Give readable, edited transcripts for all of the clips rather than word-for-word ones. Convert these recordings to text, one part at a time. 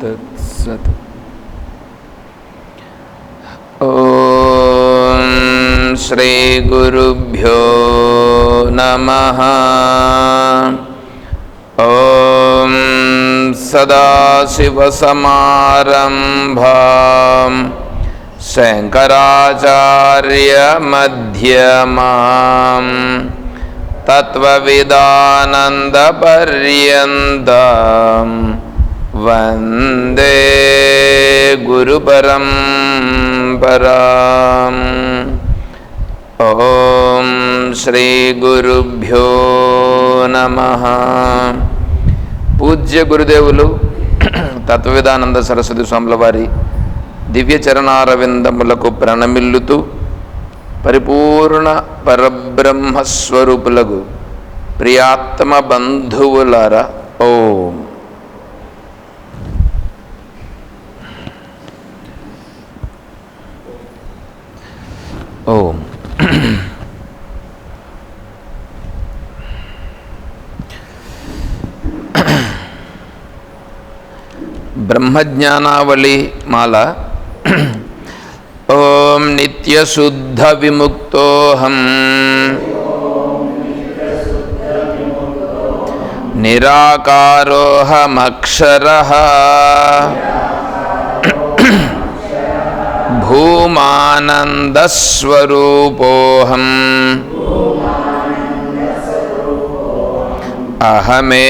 తత్సత్. శ్రీ గురుభ్యో నమః. ఓం సదాశివసమారంభాం శంకరాచార్యమధ్యమాం తత్వవిదానందపర్యంతం వందే గురుపరంపరాం. ఓం శ్రీ గురుభ్యో నమః. పూజ్య గురుదేవులు తత్వవిదానంద సరస్వతి స్వాముల వారి దివ్య చరణారవిందములకు ప్రణమిల్లుతూ పరిపూర్ణ పరబ్రహ్మస్వరూపులకు ప్రియాత్మ బంధువులారా, ఓం. ఓం. బ్రహ్మజ్ఞానావళి మాల. ఓం నిత్యశుద్ధ విముక్తోహం నిరాకారోహమక్షరః భూమానందస్వరూపోహం అహమేవాహమవ్యయః.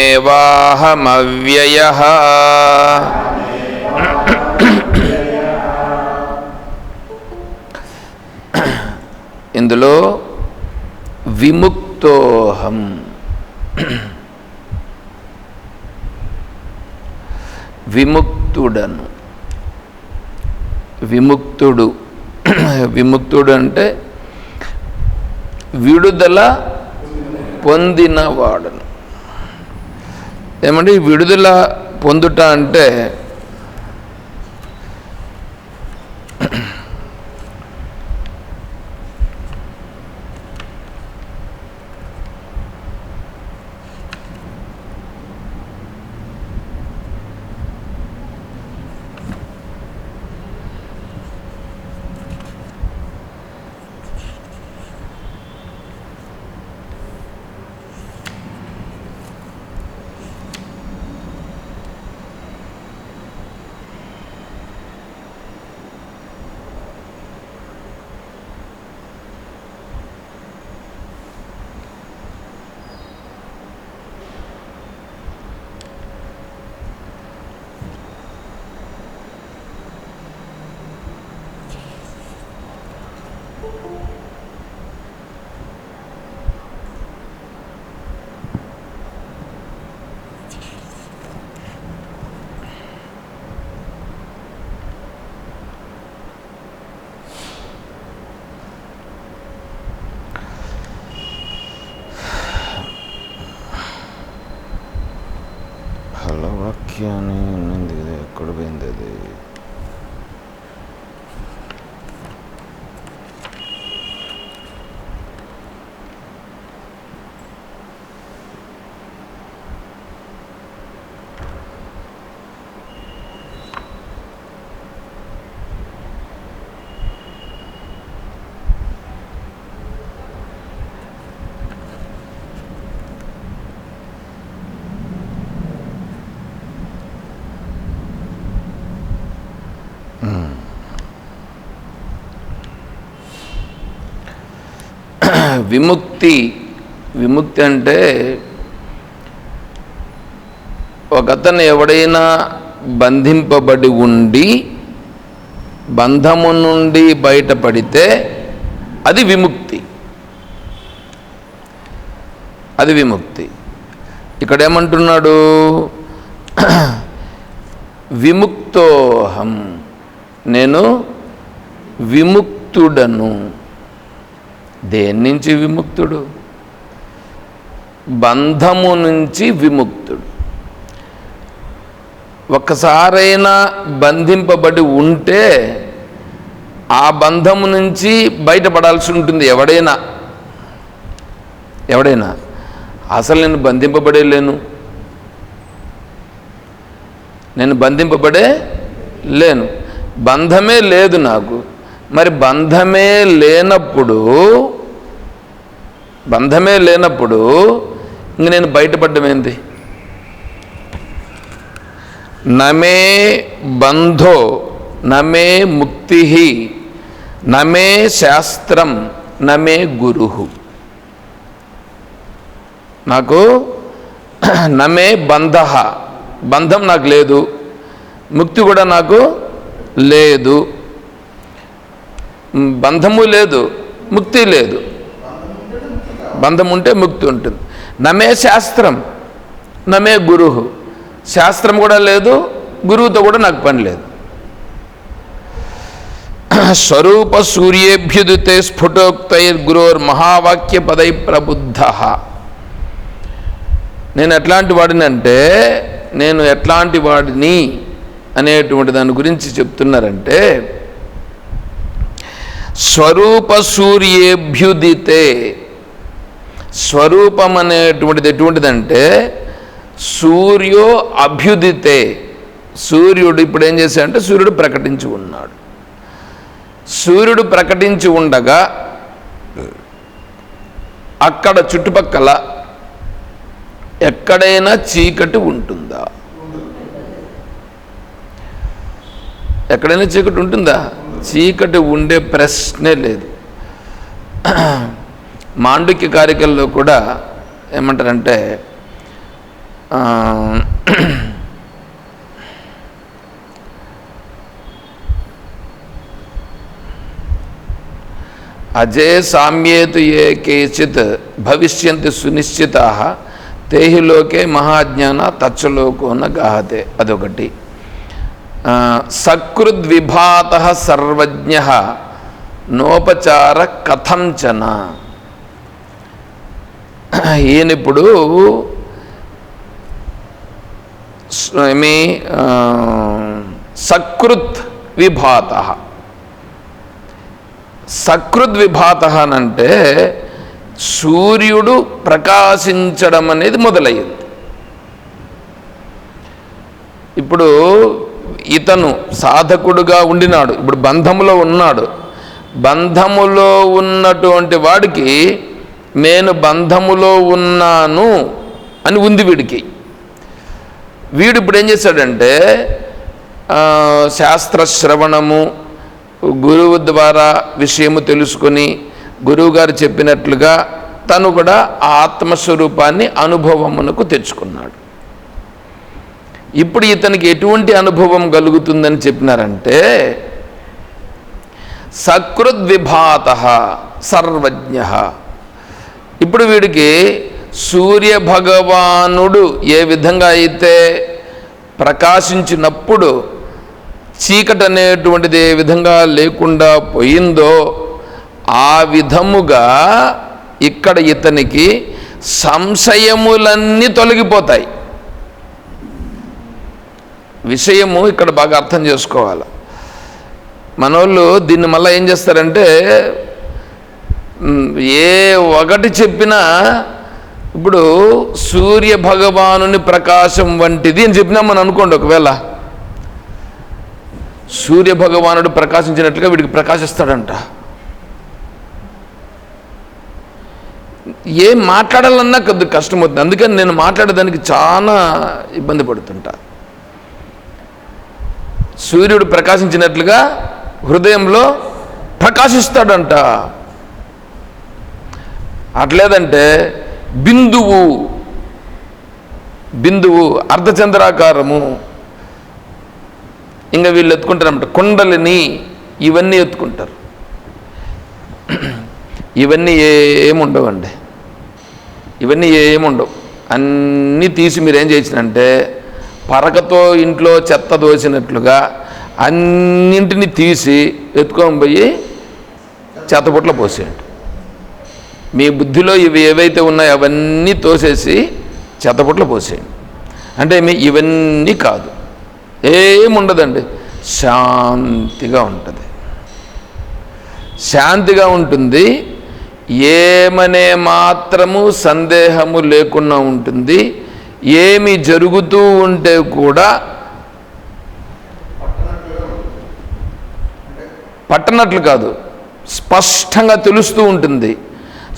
ఇందులో విముక్తోహం, విముక్తుడను. విముక్తుడు, విముక్తుడు అంటే విడుదల పొందినవాడను. ఏమంటే విడుదల పొందుట అంటే వాక్యాన్ని ఉన్నది కదా, ఎక్కడ పోయింది అది? విముక్తి. విముక్తి అంటే ఒకతను ఎవడైనా బంధింపబడి ఉండి బంధము నుండి బయటపడితే అది విముక్తి. అది విముక్తి. ఇక్కడ ఏమంటున్నాడు? విముక్తోహం, నేను విముక్తుడను. దేని నుంచి విముక్తుడు? బంధము నుంచి విముక్తుడు. ఒక్కసారైనా బంధింపబడి ఉంటే ఆ బంధము నుంచి బయటపడాల్సి ఉంటుంది ఎవడైనా. అసలు నేను బంధింపబడే లేను, నేను బంధింపబడే లేను, బంధమే లేదు నాకు. మరి బంధమే లేనప్పుడు ఇంక నేను బయటపడ్డం ఏంది? నమే బంధో నమే ముక్తి నమే శాస్త్రం నమే గురు. నాకు నమే బంధ, బంధం నాకు లేదు, ముక్తి కూడా నాకు లేదు. బంధము లేదు, ముక్తి లేదు. బంధం ఉంటే ముక్తి ఉంటుంది. నమే శాస్త్రం నమే గురు, శాస్త్రం కూడా లేదు, గురువుతో కూడా నాకు పని లేదు. స్వరూప సూర్యేభ్యుదితే స్ఫుటోక్తైర్ గురోర్ మహావాక్య పదై ప్రబుద్ధ. నేను ఎట్లాంటి వాడిని అంటే, నేను ఎట్లాంటి వాడిని అనేటువంటి దాని గురించి చెప్తున్నారంటే, స్వరూప సూర్యేభ్యుదితే. స్వరూపం అనేటువంటిది ఎటువంటిదంటే, సూర్యో అభ్యుదితే. సూర్యుడు ఇప్పుడు ఏం చేశాడంటే, సూర్యుడు ప్రకటించి ఉన్నాడు. సూర్యుడు ప్రకటించి ఉండగా అక్కడ చుట్టుపక్కల ఎక్కడైనా చీకటి ఉంటుందా? ఎక్కడైనా చీకటి ఉంటుందా? చీకటి ఉండే ప్రశ్నే లేదు. మాండుక్య కారికల్లో కూడా ఏమంటారంటే, అజే సామ్యేతు ఏ కేచిత్ భవిష్యంతి సునిశ్చితాః తేహి లోకే మహాజ్ఞాన తచ్చలోకోన గాహతే. అదొకటి. సకృద్విభాతః సర్వజ్ఞః నోపచార కథంచన. ఈయనిప్పుడు సకృత్ విభాతః. సకృద్విభాతః అంటే సూర్యుడు ప్రకాశించడం అనేది మొదలయ్యింది. ఇప్పుడు ఇతను సాధకుడుగా ఉండినాడు, ఇప్పుడు బంధములో ఉన్నాడు. బంధములో ఉన్నటువంటి వాడికి నేను బంధములో ఉన్నాను అని ఉంది వీడికి. వీడు ఇప్పుడు ఏం చేశాడంటే, శాస్త్రశ్రవణము, గురువు ద్వారా విషయము తెలుసుకొని గురువుగారు చెప్పినట్లుగా తను కూడా ఆ ఆత్మస్వరూపాన్ని అనుభవమునకు తెచ్చుకున్నాడు. ఇప్పుడు ఇతనికి ఎటువంటి అనుభవం కలుగుతుందని చెప్పినారంటే, సకృద్విభాతః సర్వజ్ఞః. ఇప్పుడు వీడికి సూర్య భగవానుడు ఏ విధంగా అయితే ప్రకాశించినప్పుడు చీకటి అనేటువంటిది ఏ విధంగా లేకుండా పోయిందో, ఆ విధముగా ఇక్కడ ఇతనికి సంశయములన్నీ తొలగిపోతాయి. విషయము ఇక్కడ బాగా అర్థం చేసుకోవాలి. మనోళ్ళు దీన్ని మళ్ళీ ఏం చేస్తారంటే, ఏ ఒకటి చెప్పినా ఇప్పుడు సూర్య భగవానుని ప్రకాశం వంటిది అని చెప్పినా మనం అనుకోండి, ఒకవేళ సూర్య భగవానుడు ప్రకాశించినట్లుగా వీడికి ప్రకాశిస్తాడంట. ఏం మాట్లాడాలన్నా కొద్దిగా కష్టమవుతుంది. అందుకని నేను మాట్లాడేదానికి చాలా ఇబ్బంది పడుతుంటా. సూర్యుడు ప్రకాశించినట్లుగా హృదయంలో ప్రకాశిస్తాడంట. అట్లేదంటే బిందువు అర్ధచంద్రాకారము, ఇంకా వీళ్ళు ఎత్తుకుంటారన్నమాట కుండలిని, ఇవన్నీ ఎత్తుకుంటారు. ఇవన్నీ ఏముండవండి, ఇవన్నీ ఏముండవు. అన్నీ తీసి మీరు ఏం చేసినంటే, పరకతో ఇంట్లో చెత్త దోసినట్లుగా అన్నింటినీ తీసి ఎత్తుకొని పోయి చెత్తబుట్టలో పోసేయండి. మీ బుద్ధిలో ఇవి ఏవైతే ఉన్నాయో అవన్నీ తోసేసి చెత్తబుట్టలో పోసేయండి. అంటే ఇవన్నీ కాదు, ఏముండదండి, శాంతిగా ఉంటుంది. శాంతిగా ఉంటుంది. ఏమనే మాత్రము సందేహము లేకుండా ఉంటుంది. ఏమి జరుగుతూ ఉంటే కూడా పట్టనట్లు కాదు, స్పష్టంగా తెలుస్తూ ఉంటుంది.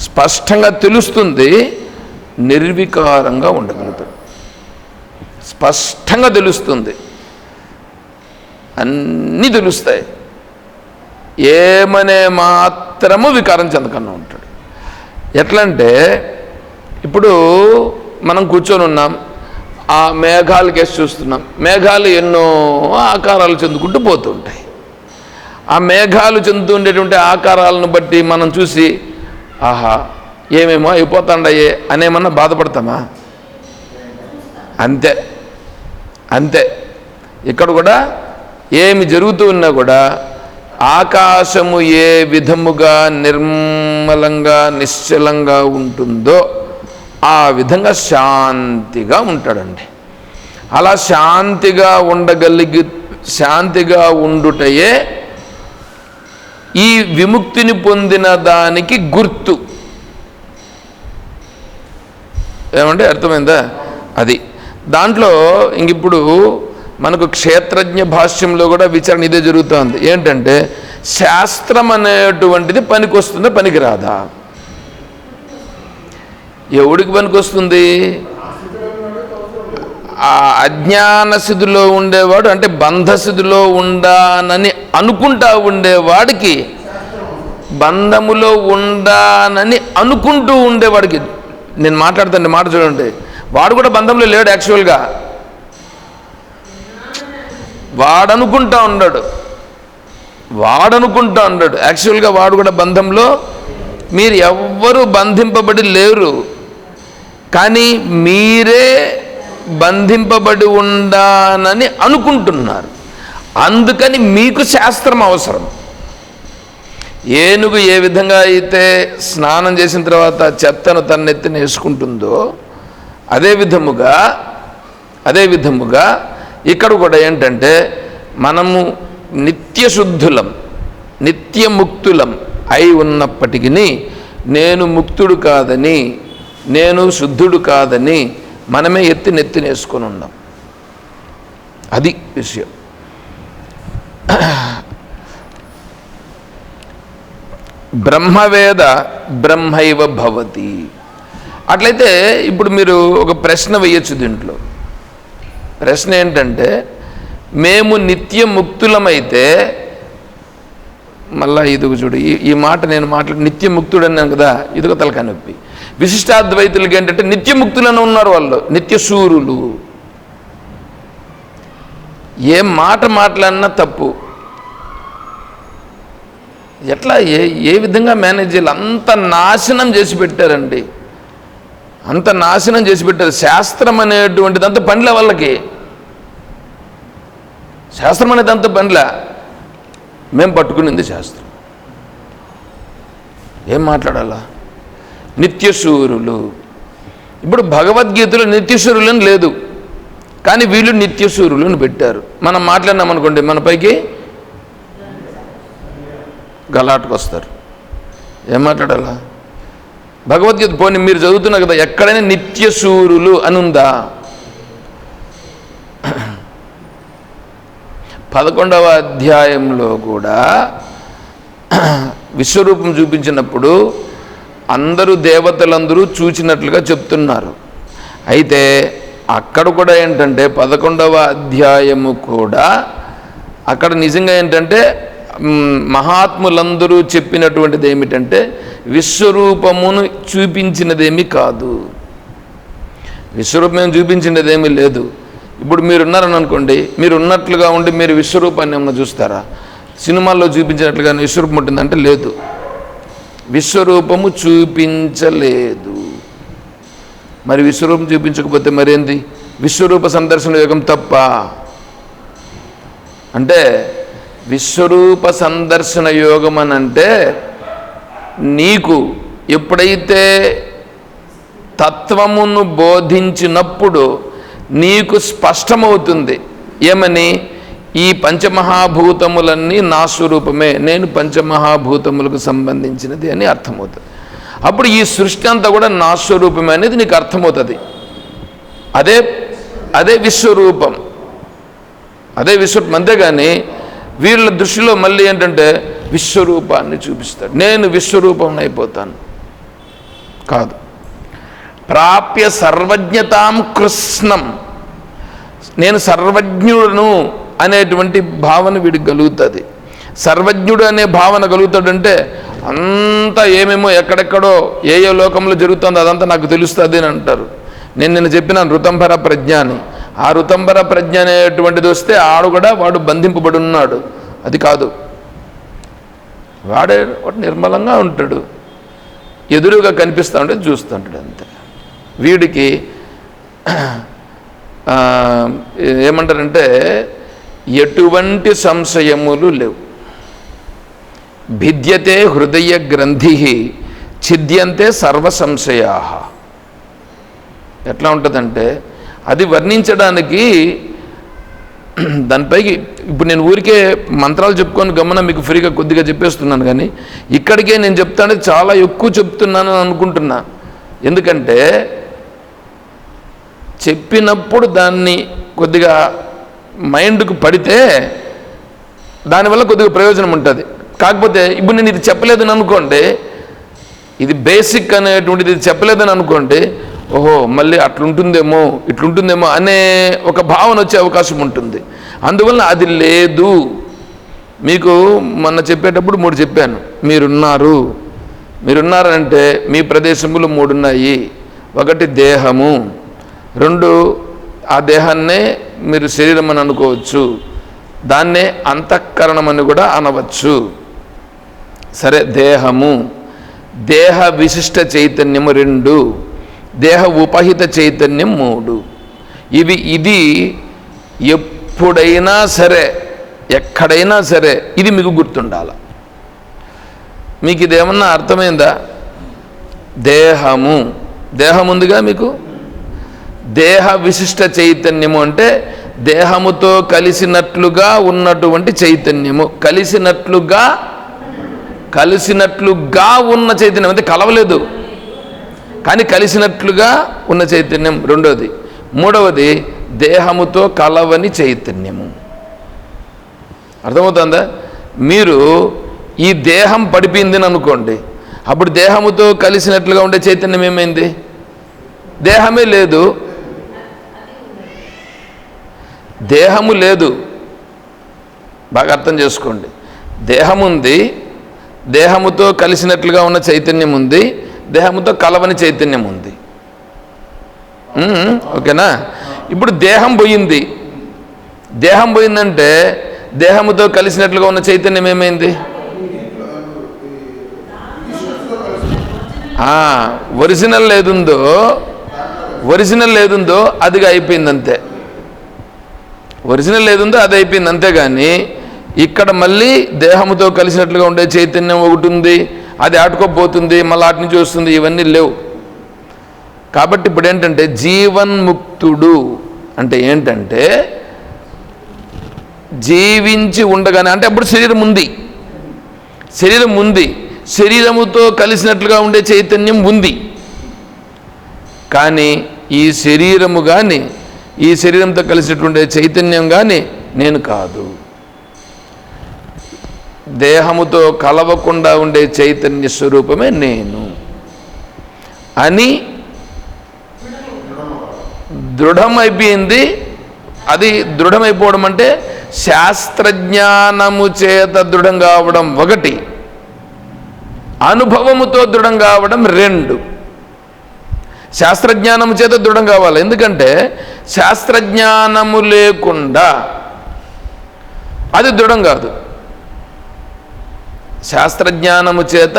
స్పష్టంగా తెలుస్తుంది, నిర్వికారంగా ఉండగలుగుతాడు. స్పష్టంగా తెలుస్తుంది, అన్నీ తెలుస్తాయి. ఏమనే మాత్రము వికారం చెందకుండా ఉంటాడు. ఎట్లంటే ఇప్పుడు మనం కూర్చొని ఉన్నాం, ఆ మేఘాలు కేసి చూస్తున్నాం. మేఘాలు ఎన్నో ఆకారాలు చెందుకుంటూ పోతుంటాయి. ఆ మేఘాలు చెందుతూ ఉండేటువంటి ఆకారాలను బట్టి మనం చూసి ఆహా ఏమేమో అయిపోతాండయ్యే అనేమన్నా బాధపడతామా? అంతే అంతే. ఇక్కడ కూడా ఏమి జరుగుతూ ఉన్నా కూడా ఆకాశము ఏ విధముగా నిర్మలంగా నిశ్చలంగా ఉంటుందో ఆ విధంగా శాంతిగా ఉంటాడండి. అలా శాంతిగా ఉండుటయే ఈ విముక్తిని పొందిన దానికి గుర్తు. ఏమంటే అర్థమైందా? అది దాంట్లో ఇంకిప్పుడు మనకు క్షేత్రజ్ఞ భాష్యంలో కూడా విచారణ ఇదే జరుగుతుంది. ఏంటంటే శాస్త్రం అనేటువంటిది పనికొస్తుందా పనికిరాదా? ఎవడికి పనికొస్తుంది? ఆ అజ్ఞాన స్థితిలో ఉండేవాడు, అంటే బంధస్థితిలో ఉండానని అనుకుంటా ఉండేవాడికి, బంధములో ఉండానని అనుకుంటూ ఉండేవాడికి, నేను మాట్లాడుతాను మాట చూడండి, వాడు కూడా బంధంలో లేడు. యాక్చువల్గా వాడనుకుంటా ఉన్నాడు. యాక్చువల్గా వాడు కూడా బంధంలో, మీరు ఎవ్వరూ బంధింపబడి లేరు, కానీ మీరే బంధింపబడి ఉండానని అనుకుంటున్నారు. అందుకని మీకు శాస్త్రం అవసరం. ఏనుగు ఏ విధంగా అయితే స్నానం చేసిన తర్వాత చెత్తను తన్నెత్తిన వేసుకుంటుందో అదే విధముగా ఇక్కడ కూడా ఏంటంటే మనము నిత్యశుద్ధులం, నిత్యముక్తులం అయి ఉన్నప్పటికీ నేను ముక్తుడు కాదని, నేను శుద్ధుడు కాదని మనమే నెత్తినేసుకొని ఉన్నాం. అది విషయం. బ్రహ్మవేద బ్రహ్మైవ భవతి. అట్లయితే ఇప్పుడు మీరు ఒక ప్రశ్న వేయచ్చు దీంట్లో. ప్రశ్న ఏంటంటే, మేము నిత్యముక్తులమైతే, మళ్ళా ఇదిగో చూడు, ఈ మాట నేను నిత్యముక్తుడు అన్నాను కదా, ఇదిగో తలకాయ నొప్పి. విశిష్టాద్వైతులకి ఏంటంటే నిత్యముక్తులను ఉన్నారు వాళ్ళు, నిత్యశూరులు. ఏం మాట మాట్లాడినా తప్పు. ఎట్లా ఏ విధంగా మేనేజ్ చేయాలి? అంత నాశనం చేసి పెట్టారండి, అంత నాశనం చేసి పెట్టారు. శాస్త్రం అనేటువంటిది అంత పనిలే వాళ్ళకి. శాస్త్రం అనేది అంత పనిలే. మేము పట్టుకునింది శాస్త్రం. ఏం మాట్లాడాలా? నిత్యశూరులు. ఇప్పుడు భగవద్గీతలో నిత్యశూరులని లేదు, కానీ వీళ్ళు నిత్యశూరులను పెట్టారు. మనం మాట్లాడినామనుకోండి, మన పైకి గలాటుకు వస్తారు. ఏం మాట్లాడాలా? భగవద్గీత పోనీ మీరు చదువుతున్నారు కదా, ఎక్కడైనా నిత్యశూరులు అని ఉందా? 11వ అధ్యాయంలో కూడా విశ్వరూపం చూపించినప్పుడు అందరూ దేవతలందరూ చూచినట్లుగా చెప్తున్నారు. అయితే అక్కడ కూడా ఏంటంటే 11వ అధ్యాయము కూడా అక్కడ నిజంగా ఏంటంటే మహాత్ములందరూ చెప్పినటువంటిది ఏమిటంటే విశ్వరూపమును చూపించినదేమీ కాదు, విశ్వరూపం చూపించినదేమీ లేదు. ఇప్పుడు మీరున్నారని అనుకోండి, మీరు ఉన్నట్లుగా ఉండి మీరు విశ్వరూపాన్ని ఏమన్నా చూస్తారా? సినిమాల్లో చూపించినట్లుగా విశ్వరూపం ఉంటుందంటే లేదు, విశ్వరూపము చూపించలేదు. మరి విశ్వరూపం చూపించకపోతే మరేంది? విశ్వరూప సందర్శన యోగం తప్ప? అంటే విశ్వరూప సందర్శన యోగం అని అంటే నీకు ఎప్పుడైతే తత్వమును బోధించినప్పుడు నీకు స్పష్టమవుతుంది. ఏమని? ఈ పంచమహాభూతములన్నీ నా స్వరూపమే, నేను పంచమహాభూతములకు సంబంధించినది అని అర్థమవుతుంది. అప్పుడు ఈ సృష్టి అంతా కూడా నా స్వరూపమే అనేది నీకు అర్థమవుతుంది. అదే అదే విశ్వరూపం, అదే విశ్వరూపం. అంతేగాని వీళ్ళ దృష్టిలో మళ్ళీ ఏంటంటే విశ్వరూపాన్ని చూపిస్తాడు, నేను విశ్వరూపం అయిపోతాను కాదు. ప్రాప్య సర్వజ్ఞతాం కృష్ణం, నేను సర్వజ్ఞుడును అనేటువంటి భావన వీడికి కలుగుతుంది. సర్వజ్ఞుడు అనే భావన కలుగుతాడంటే అంతా ఏమేమో ఎక్కడెక్కడో ఏ లోకంలో జరుగుతుందో అదంతా నాకు తెలుస్తుంది అని అంటారు. నేను నిన్న చెప్పినాను ఋతంబర ప్రజ్ఞ అని. ఆ ఋతంబర ప్రజ్ఞ అనేటువంటిది వస్తే ఆడు కూడా వాడు బంధింపబడి ఉన్నాడు. అది కాదు, వాడు నిర్మలంగా ఉంటాడు, ఎదురుగా కనిపిస్తూ ఉంటే చూస్తూ ఉంటాడు అంతే. వీడికి ఏమంటారంటే ఎటువంటి సంశయములు లేవు. భిద్యతే హృదయ గ్రంథి ఛిద్యంతే సర్వ సంశయా. ఎట్లా ఉంటుందంటే అది వర్ణించడానికి దానిపైకి ఇప్పుడు నేను ఊరికే మంత్రాలు చెప్పుకొని గమనం మీకు ఫ్రీగా కొద్దిగా చెప్పేస్తున్నాను, కానీ ఇక్కడికే నేను చెప్తాను చాలా ఎక్కువ చెప్తున్నాను అనుకుంటున్నా. ఎందుకంటే చెప్పినప్పుడు దాన్ని కొద్దిగా మైండ్కు పడితే దానివల్ల కొద్దిగా ప్రయోజనం ఉంటుంది. కాకపోతే ఇప్పుడు నేను ఇది చెప్పలేదని అనుకోండి, ఇది బేసిక్ అనేటువంటిది ఇది చెప్పలేదని అనుకోండి, ఓహో మళ్ళీ అట్లుంటుందేమో ఇట్లుంటుందేమో అనే ఒక భావన వచ్చే అవకాశం ఉంటుంది. అందువల్ల అది లేదు. మీకు మొన్న చెప్పేటప్పుడు 3 చెప్పాను. మీరున్నారంటే మీ ప్రదేశములు 3 ఉన్నాయి. 1 దేహము, 2 ఆ దేహాన్నే మీరు శరీరం అని అనుకోవచ్చు, దాన్నే అంతఃకరణం అని కూడా అనవచ్చు. సరే, దేహము, దేహ విశిష్ట చైతన్యము 2, దేహ ఉపహిత చైతన్యం 3. ఇది ఎప్పుడైనా సరే ఎక్కడైనా సరే ఇది మీకు గుర్తుండాలి. మీకు ఇదేమన్నా అర్థమైందా? దేహం ఉందిగా మీకు. దేహ విశిష్ట చైతన్యము అంటే దేహముతో కలిసినట్లుగా ఉన్నటువంటి చైతన్యము. కలిసినట్లుగా ఉన్న చైతన్యం అంటే కలవలేదు, కానీ కలిసినట్లుగా ఉన్న చైతన్యం 2వది. 3వది దేహముతో కలవని చైతన్యము. అర్థమవుతుందా? మీరు ఈ దేహం పడిపోయిందని అనుకోండి, అప్పుడు దేహముతో కలిసినట్లుగా ఉండే చైతన్యం ఏమైంది? దేహమే లేదు, దేహము లేదు. బాగా అర్థం చేసుకోండి. దేహం ఉంది, దేహముతో కలిసినట్లుగా ఉన్న చైతన్యం ఉంది, దేహముతో కలవని చైతన్యం ఉంది. ఓకేనా? ఇప్పుడు దేహం పోయిందంటే దేహముతో కలిసినట్లుగా ఉన్న చైతన్యం ఏమైంది? ఒరిజినల్ లేదుందో అదిగా అయిపోయింది అంతే. ఒరిజినల్ లేదుందో అది అయిపోయింది అంతేగాని ఇక్కడ మళ్ళీ దేహముతో కలిసినట్లుగా ఉండే చైతన్యం ఒకటి ఉంది, అది ఆటుకోపోతుంది, మళ్ళీ ఆటి నుంచి వస్తుంది, ఇవన్నీ లేవు. కాబట్టి ఇప్పుడు ఏంటంటే జీవన్ముక్తుడు అంటే ఏంటంటే జీవించి ఉండగానే, అంటే అప్పుడు శరీరం ఉంది, శరీరముతో కలిసినట్లుగా ఉండే చైతన్యం ఉంది, కానీ ఈ శరీరము కానీ ఈ శరీరంతో కలిసినటువంటి చైతన్యం కానీ నేను కాదు. దేహముతో కలవకుండా ఉండే చైతన్య స్వరూపమే నేను అని దృఢమైపోయింది. అది దృఢమైపోవడం అంటే శాస్త్రజ్ఞానము చేత దృఢం కావడం 1, అనుభవముతో దృఢం కావడం 2. శాస్త్రజ్ఞానము చేత దృఢం కావాలి, ఎందుకంటే శాస్త్రజ్ఞానము లేకుండా అది దృఢం కాదు. శాస్త్రజ్ఞానము చేత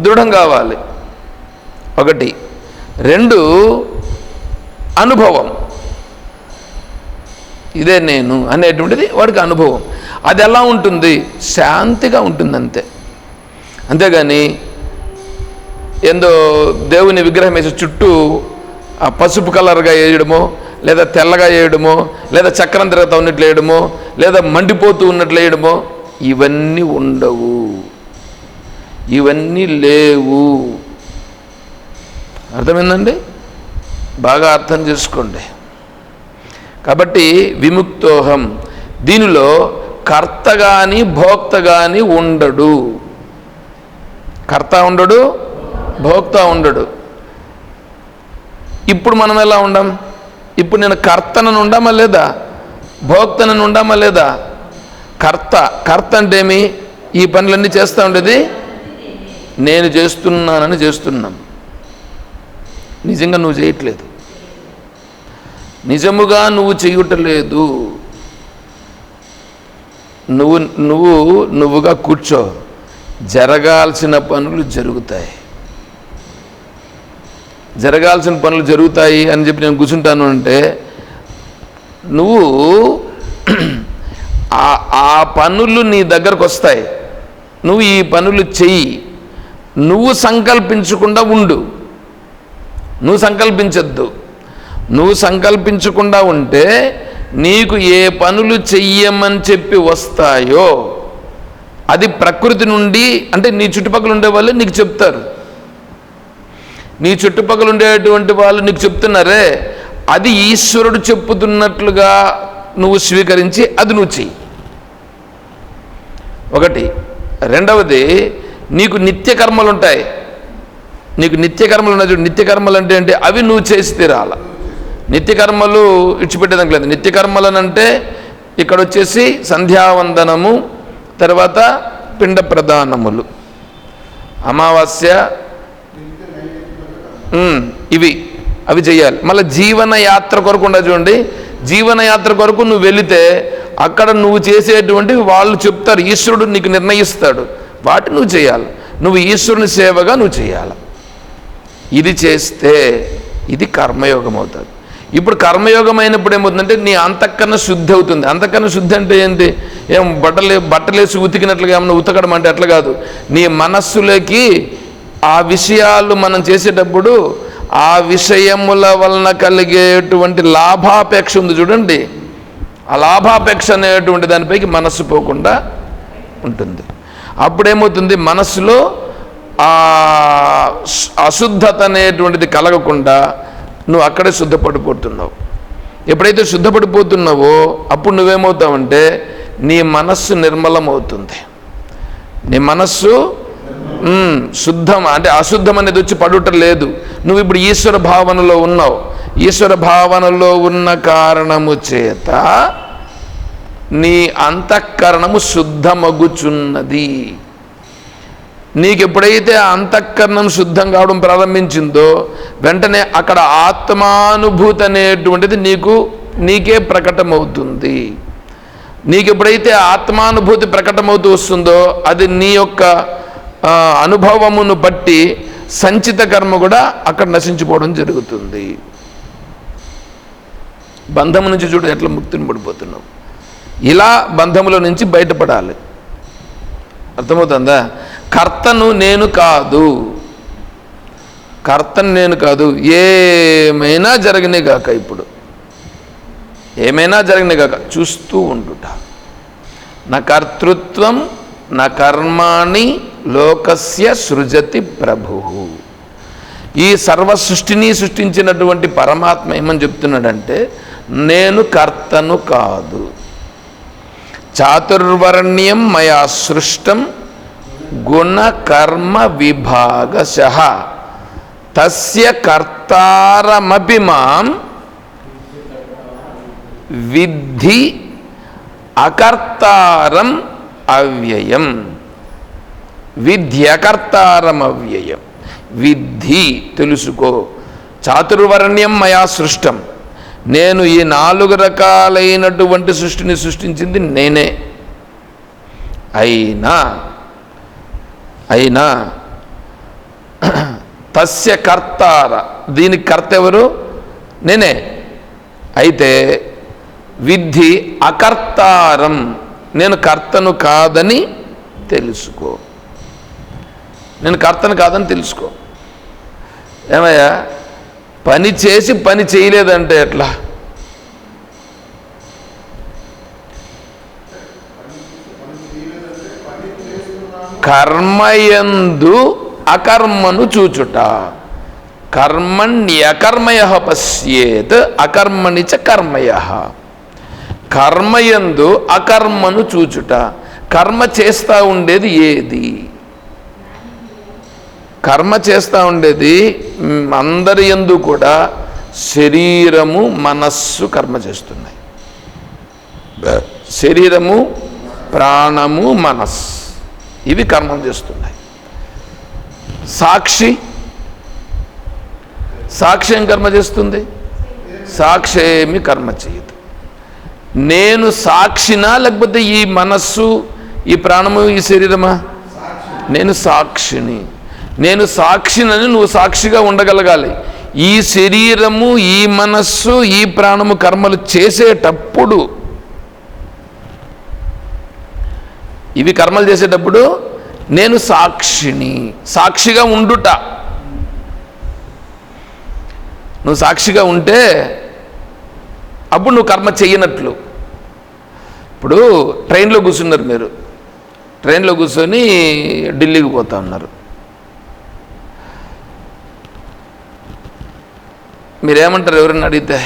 దృఢం కావాలి 1. 2 అనుభవం. ఇదే నేను అనేటువంటిది వాడికి అనుభవం. అది ఎలా ఉంటుంది? శాంతిగా ఉంటుంది అంతే. అంతేగాని ఏందో దేవుని విగ్రహం వేసి చుట్టూ పసుపు కలర్గా వేయడమో, లేదా తెల్లగా వేయడమో, లేదా చక్రం తిరుగుతూ ఉన్నట్లు వేయడమో, లేదా మండిపోతూ ఉన్నట్లు వేయడమో, ఇవన్నీ ఉండవు, ఇవన్నీ లేవు. అర్థమైందండి? బాగా అర్థం చేసుకోండి. కాబట్టి విముక్తోహం, దీనిలో కర్త కానీ భోక్త కానీ ఉండడు. కర్త ఉండడు, భోక్త ఉండడు. ఇప్పుడు మనం ఎలా ఉండం? ఇప్పుడు నేను కర్తనను ఉండామా లేదా? భోక్తనను ఉండామా లేదా? కర్త అంటే ఏమి? ఈ పనులన్నీ చేస్తూ ఉండేది నేను చేస్తున్నానని చేస్తున్నాం. నిజంగా నువ్వు చేయట్లేదు, నిజముగా నువ్వు చేయటలేదు. నువ్వుగా కూర్చో, జరగాల్సిన పనులు జరుగుతాయి. జరగాల్సిన పనులు జరుగుతాయి అని చెప్పి నేను కూర్చుంటాను అంటే నువ్వు ఆ పనులు నీ దగ్గరకు వస్తాయి. నువ్వు ఈ పనులు చెయ్యి. నువ్వు సంకల్పించకుండా ఉండు. నువ్వు సంకల్పించద్దు. నువ్వు సంకల్పించకుండా ఉంటే నీకు ఏ పనులు చెయ్యమని చెప్పి వస్తాయో అది ప్రకృతి నుండి, అంటే నీ చుట్టుపక్కల ఉండే వాళ్ళు నీకు చెప్తారు. నీ చుట్టుపక్కల ఉండేటువంటి వాళ్ళు నీకు చెప్తున్నారే, అది ఈశ్వరుడు చెప్పుతున్నట్లుగా నువ్వు స్వీకరించి అది నువ్వు చెయ్యి. ఒకటి. రెండవది, నీకు నిత్యకర్మలు ఉంటాయి. నీకు నిత్యకర్మలు ఉన్నాయి చూడు. నిత్యకర్మలు అంటే ఏంటి? అవి నువ్వు చేసి తీరాల. నిత్యకర్మలు ఇచ్చిపెట్టేదానికి లేదు. నిత్యకర్మలను అంటే ఇక్కడ వచ్చేసి సంధ్యావందనము, తర్వాత పిండ ప్రదానములు, అమావాస్య, అవి చేయాలి. మళ్ళీ జీవనయాత్ర కొరకు ఉండదు చూడండి. జీవనయాత్ర కొరకు నువ్వు వెళితే అక్కడ నువ్వు చేసేటువంటివి వాళ్ళు చెప్తారు, ఈశ్వరుడు నీకు నిర్ణయిస్తాడు, వాటి నువ్వు చేయాలి. నువ్వు ఈశ్వరుని సేవగా నువ్వు చేయాలి. ఇది చేస్తే ఇది కర్మయోగం అవుతుంది. ఇప్పుడు కర్మయోగం అయినప్పుడు ఏమవుతుందంటే నీ అంతఃకరణ శుద్ధి అవుతుంది. అంతఃకరణ శుద్ధి అంటే ఏంటి? ఏం బట్టలేసి ఉతికినట్లుగా ఏమన్నా ఉతకడం అంటే అట్లా కాదు. నీ మనస్సులోకి ఆ విషయాలు మనం చేసేటప్పుడు ఆ విషయముల వలన కలిగేటువంటి లాభాపేక్ష ఉంది చూడండి. ఆ లాభాపేక్ష అనేటువంటి దానిపైకి మనస్సు పోకుండా ఉంటుంది. అప్పుడేమవుతుంది? మనస్సులో ఆ అశుద్ధత అనేటువంటిది కలగకుండా నువ్వు అక్కడే శుద్ధపడిపోతున్నావు. ఎప్పుడైతే శుద్ధపడిపోతున్నావో అప్పుడు నువ్వేమవుతావంటే నీ మనస్సు నిర్మలమవుతుంది. నీ మనస్సు శుద్ధం, అంటే అశుద్ధం అనేది వచ్చి పడుట లేదు. నువ్వు ఇప్పుడు ఈశ్వర భావనలో ఉన్నావు. ఈశ్వర భావనలో ఉన్న కారణము చేత నీ అంతఃకరణము శుద్ధమగుచున్నది. నీకు ఎప్పుడైతే అంతఃకరణం శుద్ధం కావడం ప్రారంభించిందో వెంటనే అక్కడ ఆత్మానుభూతి అనేటువంటిది నీకే ప్రకటమవుతుంది. నీకు ఎప్పుడైతే ఆత్మానుభూతి ప్రకటమవుతూ వస్తుందో అది నీ యొక్క అనుభవమును బట్టి సంచిత కర్మ కూడా అక్కడ నశించిపోవడం జరుగుతుంది. బంధము నుంచి చూడు ఎట్లా ముక్తిని పడిపోతున్నావు. ఇలా బంధముల నుంచి బయటపడాలి. అర్థమవుతుందా? కర్తను నేను కాదు, కర్తను నేను కాదు. ఏమైనా జరగనే గాక, ఇప్పుడు ఏమైనా జరగనే గాక చూస్తూ ఉండుట. నా కర్తృత్వం నా కర్మాణి లోకస్య సృజతి ప్రభు. ఈ సర్వ సృష్టిని సృష్టించినటువంటి పరమాత్మ ఏమని చెప్తున్నాడంటే నేను కర్తను కాదు. చాతుర్వర్ణ్యం మయా సృష్టం గుణ కర్మ విభాగశః తస్య కర్తారమపి మాం విద్ధి అకర్తారం అవ్యయం. విద్యకర్తారం అవ్యయం. విద్ధి తెలుసుకో. చాతుర్వర్ణ్యం మయా సృష్టం, నేను ఈ 4 రకాలైనటువంటి సృష్టిని సృష్టించింది నేనే. అయినా తస్య కర్తార, దీనికి కర్త ఎవరు? నేనే. అయితే విద్ధి అకర్తారం, నేను కర్తను కాదని తెలుసుకో. నేను కర్తను కాదని తెలుసుకో. ఏమయ్యా, పని చేసి పని చేయలేదంటే ఎట్లా? కర్మయందు అకర్మను చూచుట. కర్మణ్యకర్మయ పశ్యేత్ అకర్మణి చ కర్మయ. కర్మయందు అకర్మను చూచుట. కర్మ చేస్తూ ఉండేది ఏది? కర్మ చేస్తూ ఉండేది అందరి యందు కూడా శరీరము మనస్సు కర్మ చేస్తున్నాయి. శరీరము, ప్రాణము, మనస్సు ఇవి కర్మం చేస్తున్నాయి. సాక్షి ఏం కర్మ చేస్తుంది? సాక్షి ఏమి కర్మ చేయదు. నేను సాక్షినా లేకపోతే ఈ మనస్సు, ఈ ప్రాణము, ఈ శరీరమా? నేను సాక్షిని. నేను సాక్షినని నువ్వు సాక్షిగా ఉండగలగాలి. ఈ శరీరము, ఈ మనస్సు, ఈ ప్రాణము కర్మలు చేసేటప్పుడు, ఇవి కర్మలు చేసేటప్పుడు నేను సాక్షిని. సాక్షిగా ఉండుట. నువ్వు సాక్షిగా ఉంటే అప్పుడు నువ్వు కర్మ చెయ్యనట్లు. ఇప్పుడు ట్రైన్లో కూర్చున్నారు, మీరు ట్రైన్లో కూర్చొని ఢిల్లీకి పోతా ఉన్నారు. మీరేమంటారు? ఎవరైనా అడిగితే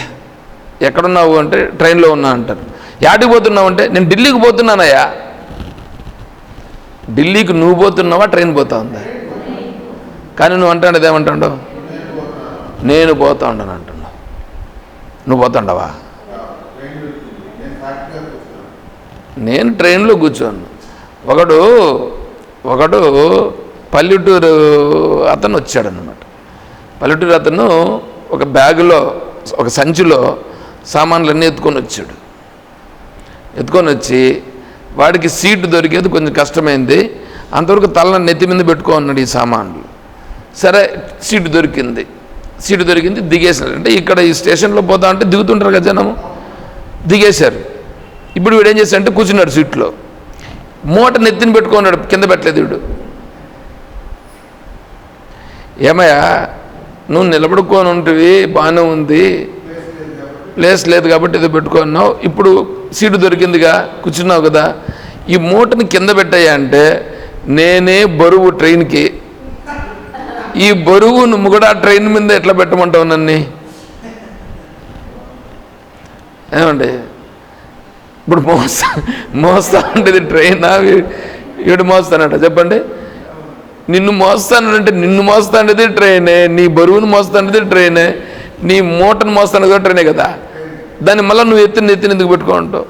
ఎక్కడున్నావు అంటే ట్రైన్లో ఉన్నా అంటారు. యాడికి పోతున్నావు అంటే నేను ఢిల్లీకి పోతున్నానయ్యా. ఢిల్లీకి నువ్వు పోతున్నావా, ట్రైన్ పోతా ఉందా? కానీ నువ్వు అంటాడు ఏమంటాడు? నేను పోతా ఉండను అంటున్నావు. నువ్వు పోతాండవా? నేను ట్రైన్లో కూర్చోను. ఒకడు పల్లెటూరు అతను వచ్చాడనమాట. పల్లెటూరు అతను ఒక బ్యాగులో, ఒక సంచిలో సామాన్లన్నీ ఎత్తుకొని వచ్చాడు. ఎత్తుకొని వచ్చి వాడికి సీటు దొరికేది కొంచెం కష్టమైంది. అంతవరకు తల నెత్తి మీద పెట్టుకున్నాడు ఈ సామాన్లు. సరే సీటు దొరికింది. దిగేశారు. అంటే ఇక్కడ ఈ స్టేషన్లో పోతా అంటే దిగుతుంటారు కదా జనము, దిగేశారు. ఇప్పుడు వీడు ఏం చేశాడంటే కూర్చున్నాడు సీట్లో. మూట నెత్తిని పెట్టుకున్నాడు, కింద పెట్టలేదు వీడు. ఏమయ్యా నువ్వు నిలబడుకొని ఉంటివి, బాగానే ఉంది, ప్లేస్ లేదు కాబట్టి ఏదో పెట్టుకున్నావు, ఇప్పుడు సీటు దొరికిందిగా కూర్చున్నావు కదా, ఈ మూటని కింద పెట్టాయా అంటే నేనే బరువు ట్రైన్కి, ఈ బరువు నువ్వు కూడా ట్రైన్ మీద ఎట్లా పెట్టమంటావు నన్ను? ఏమండి ఇప్పుడు మోస్తా ఉండేది ట్రైనా, వీడు మోస్తానట? చెప్పండి. నిన్ను మోస్తానంటే నిన్ను మోస్తాండేది ట్రైనే, నీ బరువును మోస్తాండేది ట్రైనే, నీ మూటను మోస్తాను కూడా ట్రైనే కదా. దాన్ని మళ్ళీ నువ్వు ఎత్తిని ఎందుకు పెట్టుకుంటావు?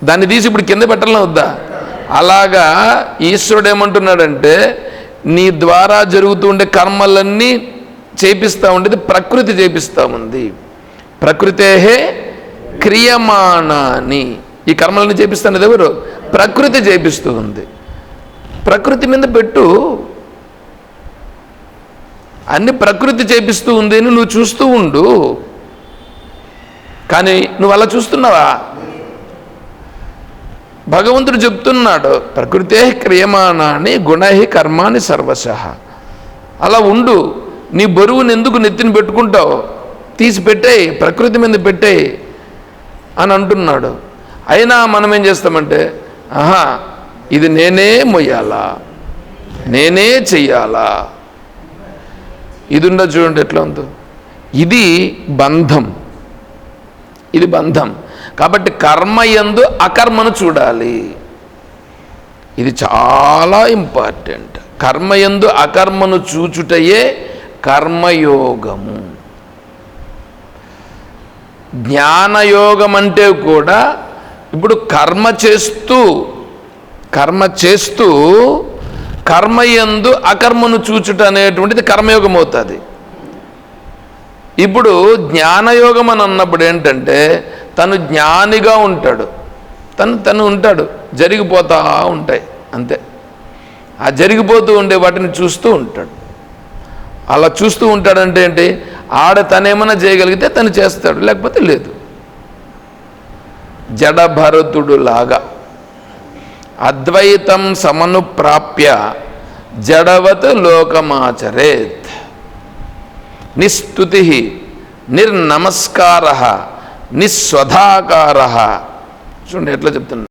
దాన్ని తీసి ఇప్పుడు కింద పెట్టాలని వద్దా? అలాగా ఈశ్వరుడు ఏమంటున్నాడంటే నీ ద్వారా జరుగుతూ ఉండే కర్మలన్నీ చేపిస్తూ ఉండేది ప్రకృతి చేపిస్తూ ఉంది. ప్రకృతేహే క్రియమాణాని. ఈ కర్మలన్నీ చేపిస్తున్నది ఎవరు? ప్రకృతి చేపిస్తూ ఉంది. ప్రకృతి మీద పెట్టు, అన్ని ప్రకృతి చేపిస్తూ ఉంది అని నువ్వు చూస్తూ ఉండు. కానీ నువ్వు అలా చూస్తున్నావా? భగవంతుడు చెప్తున్నాడు ప్రకృతే క్రియమాణాని గుణహి కర్మాని సర్వశః. అలా ఉండు. నీ బరువుని ఎందుకు నెత్తిని పెట్టుకుంటావు? తీసి పెట్టేయి, ప్రకృతి మీద పెట్టేయి అని అంటున్నాడు. అయినా మనం ఏం చేస్తామంటే ఇది నేనే మొయ్యాలా, నేనే చెయ్యాలా, ఇది ఉండదు. చూడండి ఎట్లా ఉందో. ఇది బంధం, ఇది బంధం. కాబట్టి కర్మయందు అకర్మను చూడాలి. ఇది చాలా ఇంపార్టెంట్. కర్మయందు అకర్మను చూచుటయే కర్మయోగము. జ్ఞానయోగం అంటే కూడా ఇప్పుడు కర్మ చేస్తూ కర్మయందు అకర్మను చూచుట అనేటువంటిది కర్మయోగం అవుతుంది. ఇప్పుడు జ్ఞానయోగం అని అన్నప్పుడు ఏంటంటే తను జ్ఞానిగా ఉంటాడు, తను ఉంటాడు, జరిగిపోతూ ఉంటాయి అంతే. ఆ జరిగిపోతూ ఉండే వాటిని చూస్తూ ఉంటాడు. అలా చూస్తూ ఉంటాడంటే ఏంటి? తనేమన్నా చేయగలిగితే తను చేస్తాడు, లేకపోతే లేదు. జడభరతుడు లాగా అద్వైతం సమనుప్రాప్య జడవత్ లోకమాచరేత్. నిస్తుతి నిర్నమస్కార నిస్వధాకార. చూడండి ఎట్లా చెప్తున్నా.